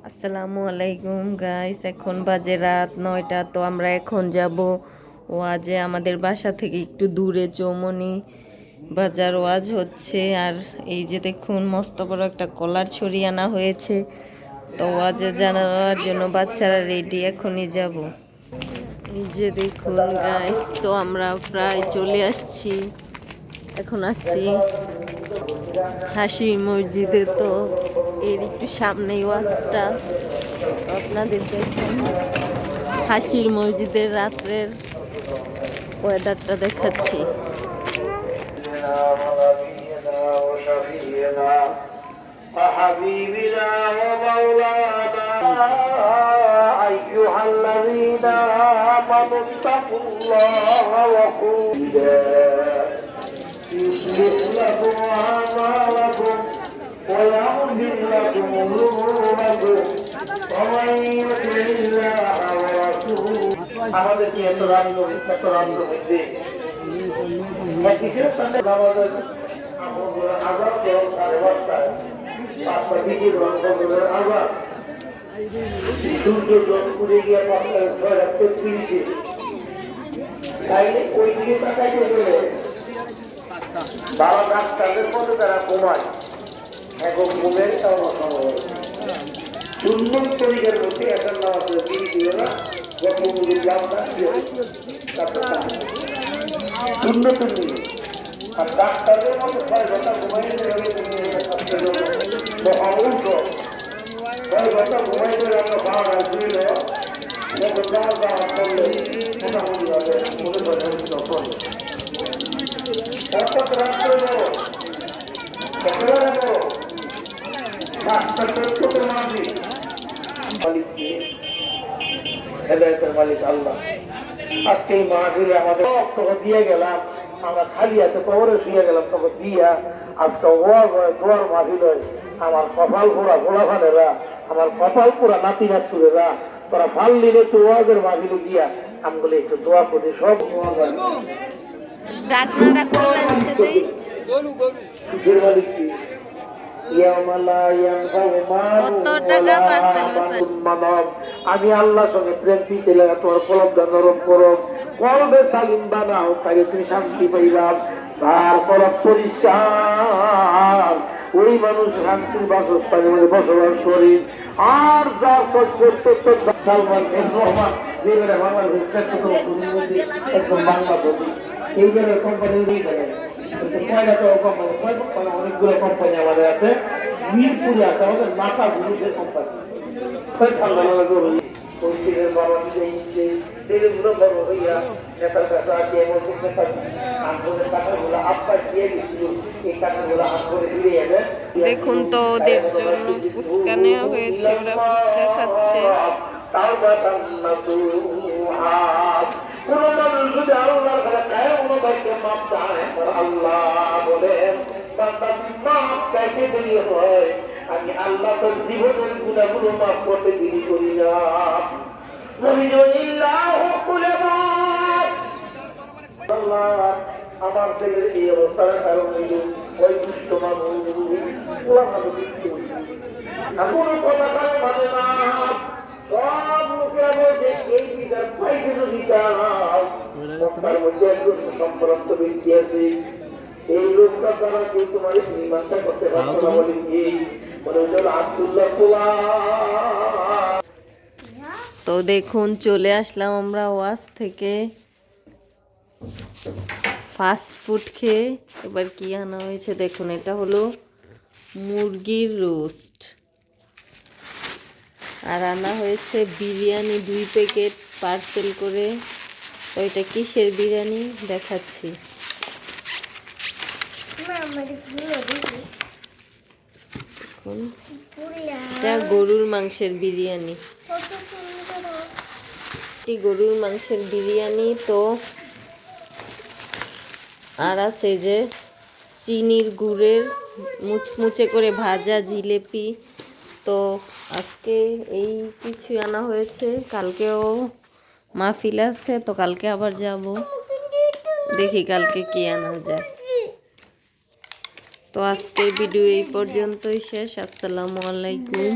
আসসালামু আলাইকুম গাইস, এখন বাজে রাত 9টা। তো আমরা এখন যাব ওয়াজে। আমাদের বাসা থেকে একটু দূরে চৌমনি বাজার ওয়াজ হচ্ছে। আর এই যে দেখুন, মস্ত বড় একটা কলার ছড়ি আনা হয়েছে। তো ওয়াজে জানার জন্য বাচ্চারা রেডি, এখনই যাব। এই যে দেখুন গাইস, তো আমরা প্রায় চলে আসছি। এখন আসছি হাসি মসজিদে। তো এর একটু সামনেই ওয়াজটা। তো আপনাদেরকে এখন হাসির মসজিদের রাত্রের ওয়েদারটা দেখাচ্ছি। وحبيبنا ومولانا أيها الذين آمنوا اتقوا الله وقولوا يصلح لكم أعمالكم ويغفر لكم ذنوبكم ومن يطع الله ورسوله আমাদেরকে এত রান্না হইতে কিসের সঙ্গে আমাদের আবার কেউ সাড়ে 5টায় 5টা দিকে রন্ধনের আবার সূর্য পুড়ে গিয়ে 6:30 তাইলে ওই দিকে তাকাইতে গেলে 12 ডাক্তারদের মধ্যে তারা ঘুমায়। এখন ঘুমের কারণ সময় সুন্দর তরিকার মধ্যে এখন নামাজ তিনি ছিল না, যখন সুন্দর তুমি আর ডাক্তারদের মতো 6 ঘন্টা ঘুমাইতে গেলে তুমি 6 ঘন্টা ঘুমাইতে গেলে আমরা ভাড়া দিল করলে মোটামুটি ভাবে মনে করেন তারপর রাত্রে বড় একেবারে বড় হেদায়েতের মালিক আল্লাহ। আজকে এই মাহফিলে আমাদের তখন দিয়ে গেলাম, আমরা খালি হাতে কবরে শুয়ে গেলাম, তখন দিয়া আজকে দোয়ার মাহফিল হয়। আমার কপাল পোড়া গোলাফানেরা, আমার কপাল পোড়া নাতি নাতুরেরা, তোরা ফাল দিলে একটু ওয়াজের মাহফিলে দিয়া আমগুলো একটু দোয়া করি। সব মালিক কি আমি আল্লাহর সঙ্গে প্রেম দিতে লাগে তোমার কলবটা নরম করো, কলবে সালিম বানাও, তাকে তুমি শান্তি পাইলাম। তার কলব পরিষ্কার, ওই মানুষ শান্তির বাসস্থানের মধ্যে বসবাস করি। আর যা সালমান রহমান যেভাবে বাংলাদেশ একদম বাংলা বলি এইভাবে কোম্পানি অনেকগুলো কোম্পানি আমাদের আছে, মিরপুরে আছে, আমাদের মাথা গুরুদের কোম্পানি। ছেলেগুলো বড় হইয়া নেতার কাছে আসে এমন টাকাগুলো আপনার দিয়ে দিচ্ছিল, এই টাকাগুলো আপনার দিয়ে যাবে। দেখুন তো ওদের জন্য ফুচকা নেওয়া হয়েছে, ওরা ফুচকা খাচ্ছে। কোন মানুষ যদি আল্লাহর কাছে চায় অনুভবকে মাপ চায়, আল্লাহ বলেন মাপ চাইতে দেরি হয়, আমি আল্লাহ তোর জীবনের গুণাগুলো মাফ করতে দেরি করি না। আমার ছেলের এই অবস্থার কারণে ওই দুষ্ট মানুষ কোনো কথা মানে না। সব লোকেরা বলছে এই বিচার পাইতে যদি তার মধ্যে একজন সম্ভ্রান্ত ব্যক্তি আছে, এই লোকটা ছাড়া কেউ তোমার মীমাংসা করতে পারতো না। বলে কি বলে আব্দুল্লাহ। তো দেখুন চলে আসলাম আমরা ওয়াজ থেকে ফাস্ট ফুড খেয়ে। এবার কি আনা হয়েছে দেখুন, এটা হলো মুরগির রোস্ট, আর আনা হয়েছে বিরিয়ানি 2 প্যাকেট পার্সেল করে। তো এটা কিসের বিরিয়ানি দেখাচ্ছি। এটা গরুর মাংসের বিরিয়ানি, গরুর মাংসের বিরিয়ানি। তো আর আছে যে চিনির গুড়ের মুচমুচে করে ভাজা জিলেপি। তো আজকে এই কিছু আনা হয়েছে, কালকেও মাহফিল আছে, তো কালকে আবার যাব, দেখি কালকে কি আনা যায়। তো আজকের ভিডিও এই পর্যন্তই শেষ। আসসালামু আলাইকুম।